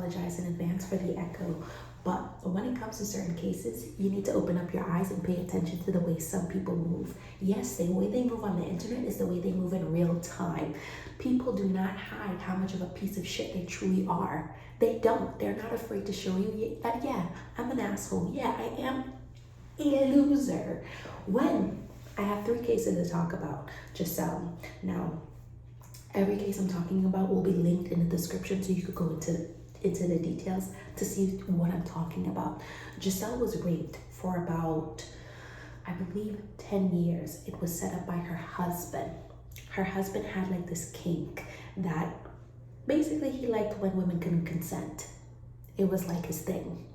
apologize in advance for the echo. But when it comes to certain cases, you need to open up your eyes and pay attention to the way some people move. Yes, the way they move on the internet is the way they move in real time. People do not hide how much of a piece of shit they truly are. They don't. They're not afraid to show you that, yeah, I'm an asshole. Yeah, I am a loser. When I have 3 cases to talk about, Gisèle. Now, every case I'm talking about will be linked in the description, so you could go into the details to see what I'm talking about. Gisèle was raped for about, I believe, 10 years. It was set up by her husband. Her husband had like this kink that basically he liked when women couldn't consent. It was like his thing.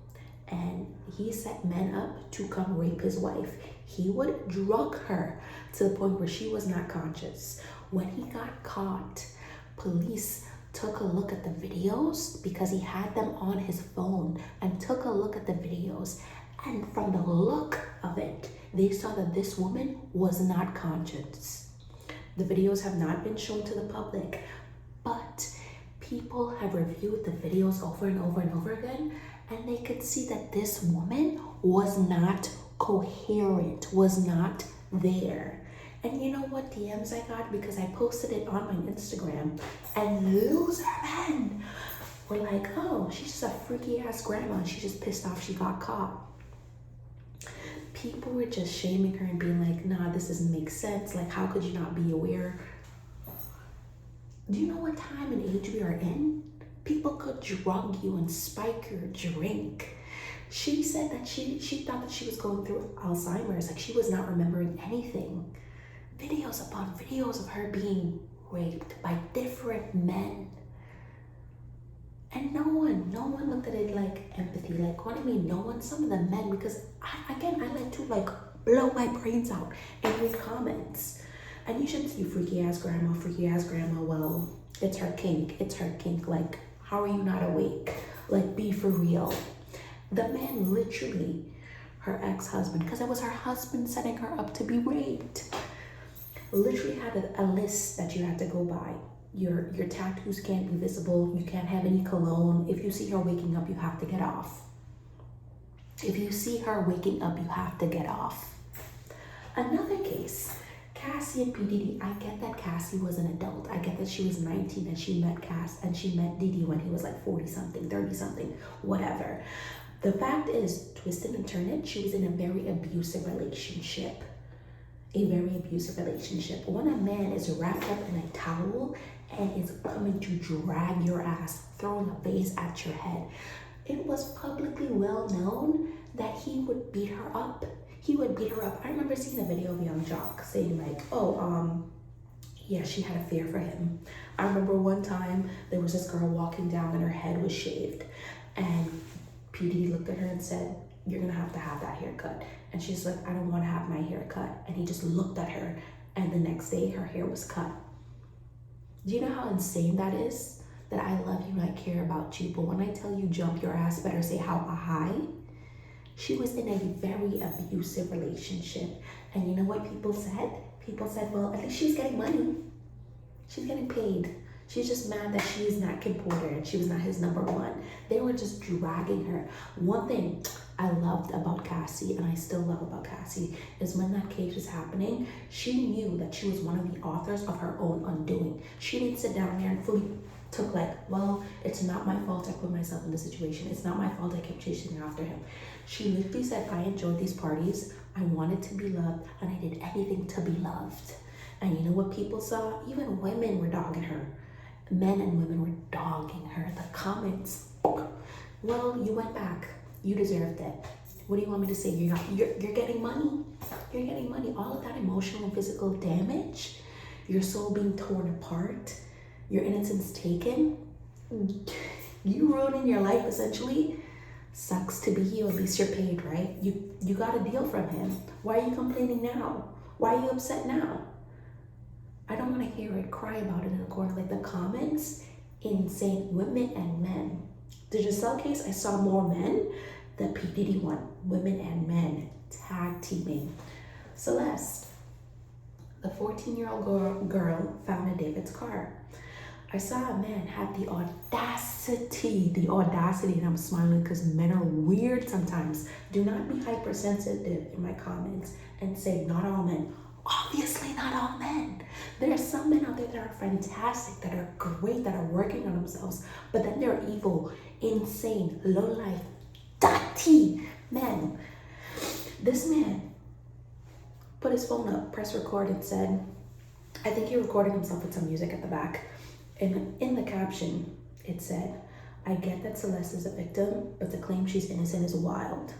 And he set men up to come rape his wife. He would drug her to the point where she was not conscious. When he got caught, police took a look at the videos because he had them on his phone and took a look at the videos. And from the look of it, they saw that this woman was not conscious. The videos have not been shown to the public, but people have reviewed the videos over and over and over again, and they could see that this woman was not coherent, was not there. And you know what DMs I got? Because I posted it on my Instagram, and loser men were like, oh, she's just a freaky ass grandma. She's just pissed off she got caught. People were just shaming her and being like, nah, this doesn't make sense. Like, how could you not be aware? Do you know what time and age we are in? People could drug you and spike your drink. She said that she thought that she was going through Alzheimer's, like she was not remembering anything. Videos upon videos of her being raped by different men. And no one looked at it like empathy. Like, what do you mean no one? Some of the men, because I like to like blow my brains out and read comments. And you shouldn't see freaky ass grandma. Well, it's her kink. Like, how are you not awake? Like, be for real. The man literally, her ex-husband, because it was her husband setting her up to be raped, literally had a list that you had to go by. Your tattoos can't be visible. You can't have any cologne. If you see her waking up, you have to get off. Another case, Cassie and P. Diddy. I get that Cassie was an adult. I get that she was 19 and she met Diddy when he was like 40 something, 30 something, whatever. The fact is, twist it and turn it, she was in a very abusive relationship. When a man is wrapped up in a towel and is coming to drag your ass, throwing a vase at your head, it was publicly well known that he would beat her up. I remember seeing a video of Young Jock saying like, yeah, she had a fear for him. I remember one time there was this girl walking down and her head was shaved, and P. Diddy looked at her and said, you're gonna have to have that haircut. And she's like, I don't want to have my hair cut. And he just looked at her, and the next day her hair was cut. Do you know how insane that is? That I love you and I care about you, but when I tell you jump your ass, better say how high. She was in a very abusive relationship. And you know what people said? People said, well, at least she's getting money. She's getting paid. She's just mad that she is not Kim Porter and she was not his number one. They were just dragging her. One thing I loved about Cassie, and I still love about Cassie, is when that case was happening, she knew that she was one of the authors of her own undoing. She didn't sit down there and fully took like, well, it's not my fault I put myself in this situation. It's not my fault I kept chasing after him. She literally said, I enjoyed these parties. I wanted to be loved, and I did anything to be loved. And you know what people saw? Even women were dogging her. Men and women were dogging her. The comments, well, you went back. You deserved it. What do you want me to say? You're getting money. You're getting money. All of that emotional and physical damage, your soul being torn apart, your innocence taken, you ruining your life essentially. Sucks to be you. At least you're paid, right? You got a deal from him. Why are you complaining now? Why are you upset now? I don't want to hear it. Cry about it in a corner. Like the comments, insane. Women and men. The Gisèle case, I saw more men. The P. Diddy one, women and men tag teaming. Celeste, the 14-year-old girl found in David's car. I saw a man have the audacity, and I'm smiling because men are weird sometimes. Do not be hypersensitive in my comments and say not all men. Obviously not all men. There are some men out there that are fantastic, that are great, that are working on themselves, but then they're evil, insane, low life, dirty men. This man put his phone up, pressed record, and said, I think he recorded himself with some music at the back. And in the caption, it said, I get that Celeste is a victim, but to claim she's innocent is wild.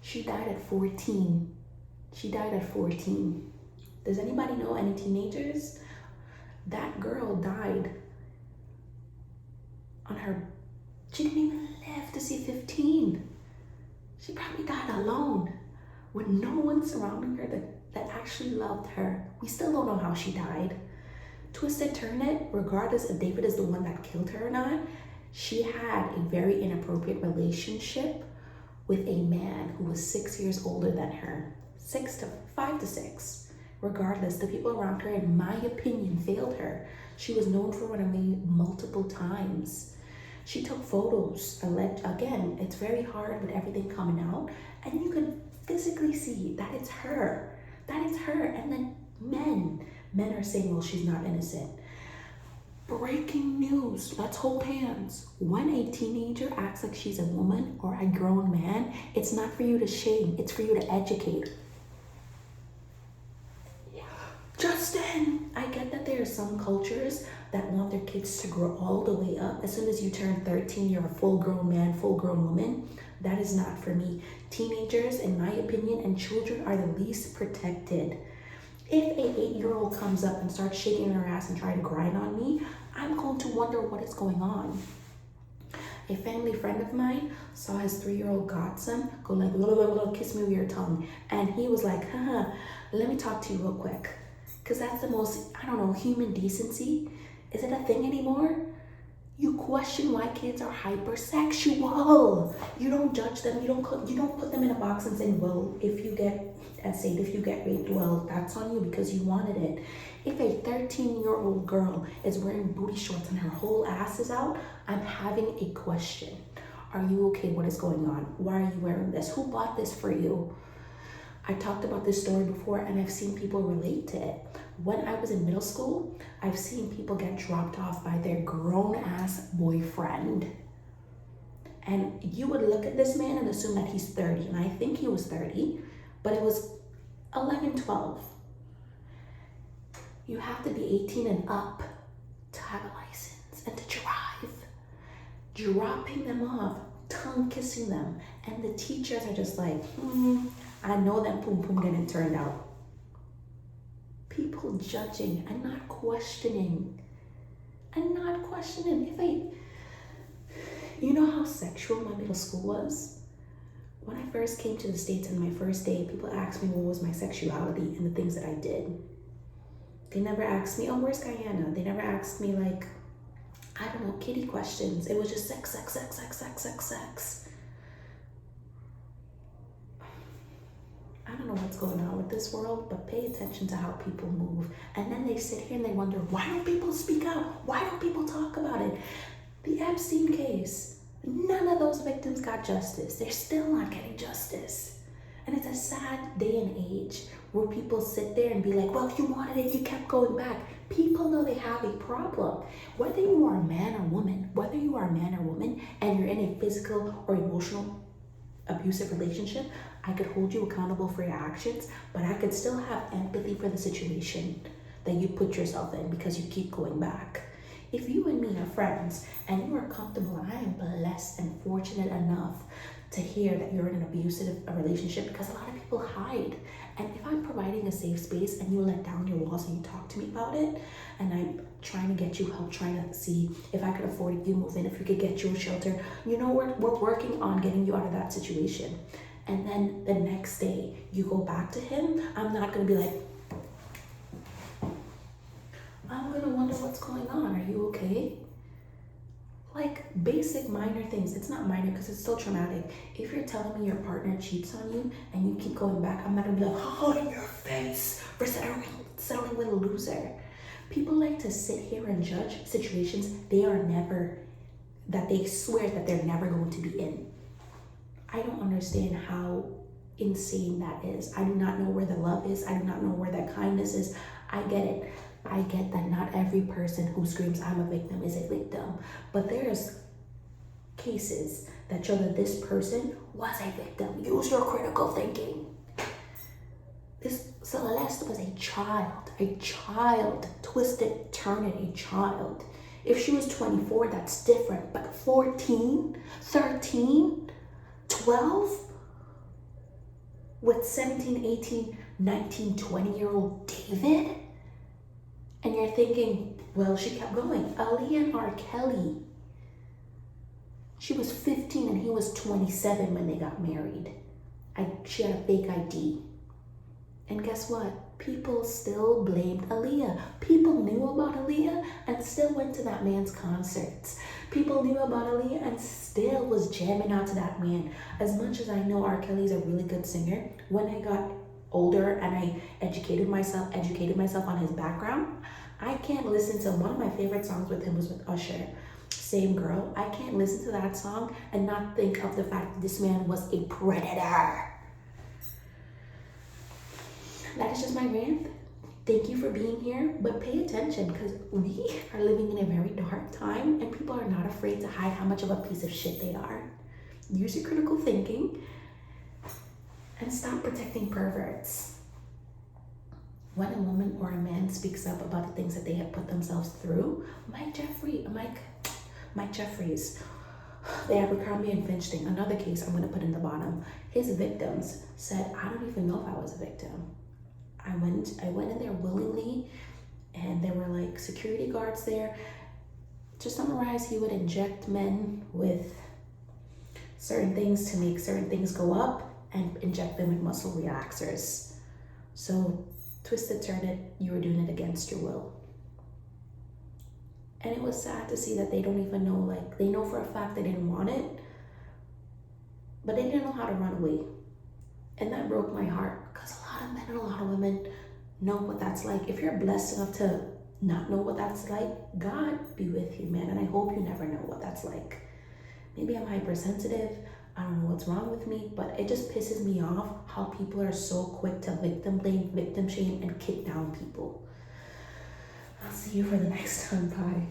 She died at 14. She died at 14. Does anybody know any teenagers? That girl died on her, she didn't even live to see 15. She probably died alone with no one surrounding her that actually loved her. We still don't know how she died. Twist it, turn it, regardless if David is the one that killed her or not, she had a very inappropriate relationship with a man who was 6 years older than her. 5 to 6. Regardless, the people around her, in my opinion, failed her. She was known for running away multiple times. She took photos. Again, it's very hard with everything coming out, and you can physically see that it's her. That is her. And then men are saying, well, she's not innocent. Breaking news, let's hold hands. When a teenager acts like she's a woman or a grown man, it's not for you to shame, it's for you to educate. Justin, I get that there are some cultures that want their kids to grow all the way up. As soon as you turn 13, you're a full-grown man, full-grown woman. That is not for me. Teenagers, in my opinion, and children are the least protected. If an 8-year-old comes up and starts shaking her ass and trying to grind on me, I'm going to wonder what is going on. A family friend of mine saw his 3-year-old godson go like, kiss me with your tongue. And he was like, let me talk to you real quick. Because that's the most, human decency. Is it a thing anymore? You question why kids are hypersexual. You don't judge them. You don't put them in a box and say, well, if you get raped, well, that's on you because you wanted it. If a 13-year-old girl is wearing booty shorts and her whole ass is out, I'm having a question. Are you okay? What is going on? Why are you wearing this? Who bought this for you? I talked about this story before and I've seen people relate to it. When I was in middle school, I've seen people get dropped off by their grown-ass boyfriend. And you would look at this man and assume that he's 30, and I think he was 30, but it was 11, 12. You have to be 18 and up to have a license and to drive. Dropping them off, tongue kissing them, and the teachers are just like, I know that poom poom getting turned out. People judging and not questioning. You know how sexual my middle school was? When I first came to the States on my first day, people asked me what was my sexuality and the things that I did. They never asked me, oh, where's Guyana? They never asked me kitty questions. It was just sex. I don't know what's going on with this world, but pay attention to how people move. And then they sit here and they wonder, why don't people speak out? Why don't people talk about it? The Epstein case, none of those victims got justice. They're still not getting justice. And it's a sad day and age where people sit there and be like, well, if you wanted it, you kept going back. People know they have a problem. Whether you are a man or woman, and you're in a physical or emotional abusive relationship, I could hold you accountable for your actions, but I could still have empathy for the situation that you put yourself in because you keep going back. If you and me are friends and you are comfortable, I am blessed and fortunate enough to hear that you're in an abusive relationship, because a lot of people hide. And if I'm providing a safe space and you let down your walls and you talk to me about it, and I'm trying to get you help, trying to see if I could afford you move in, if we could get you a shelter, we're working on getting you out of that situation. And then the next day you go back to him, I'm not gonna be like, I'm gonna wonder what's going on. Are you okay? Like basic minor things. It's not minor because it's still traumatic. If you're telling me your partner cheats on you and you keep going back, I'm not gonna be like, oh, in your face for settling with a loser. People like to sit here and judge situations that they swear that they're never going to be in. I don't understand how insane that is. I do not know where the love is. I do not know where the kindness is. I get it. I get that not every person who screams I'm a victim is a victim, but there's cases that show that this person was a victim. Use your critical thinking. This Celeste was a child, twisted, turning a child. If she was 24, that's different, but 14, 13, 12, with 17, 18, 19, 20-year-old David? And you're thinking, well, she kept going. Aaliyah and R. Kelly. She was 15 and he was 27 when they got married. She had a fake ID. And guess what? People still blamed Aaliyah. People knew about Aaliyah and still went to that man's concerts. People knew about Aaliyah and still was jamming out to that man. As much as I know R. Kelly's a really good singer, when I got older and I educated myself on his background, I can't listen to one of my favorite songs with him was with Usher, Same Girl. I can't listen to that song and not think of the fact that this man was a predator. That is just my rant. Thank you for being here, but pay attention because we are living in a very dark time and people are not afraid to hide how much of a piece of shit they are. Use your critical thinking and stop protecting perverts. When a woman or a man speaks up about the things that they have put themselves through, Mike Jeffries, the Abercrombie and Finch thing, another case I'm gonna put in the bottom. His victims said, I don't even know if I was a victim. I went in there willingly and there were like security guards there. To summarize, he would inject men with certain things to make certain things go up and inject them with muscle relaxers. So twisted, turn it, you were doing it against your will. And it was sad to see that they don't even know, like they know for a fact they didn't want it, but they didn't know how to run away. And that broke my heart because a lot of men and a lot of women know what that's like. If you're blessed enough to not know what that's like, God be with you, man. And I hope you never know what that's like. Maybe I'm hypersensitive. I don't know what's wrong with me, but it just pisses me off how people are so quick to victim blame, victim shame, and kick down people. I'll see you for the next time. Bye.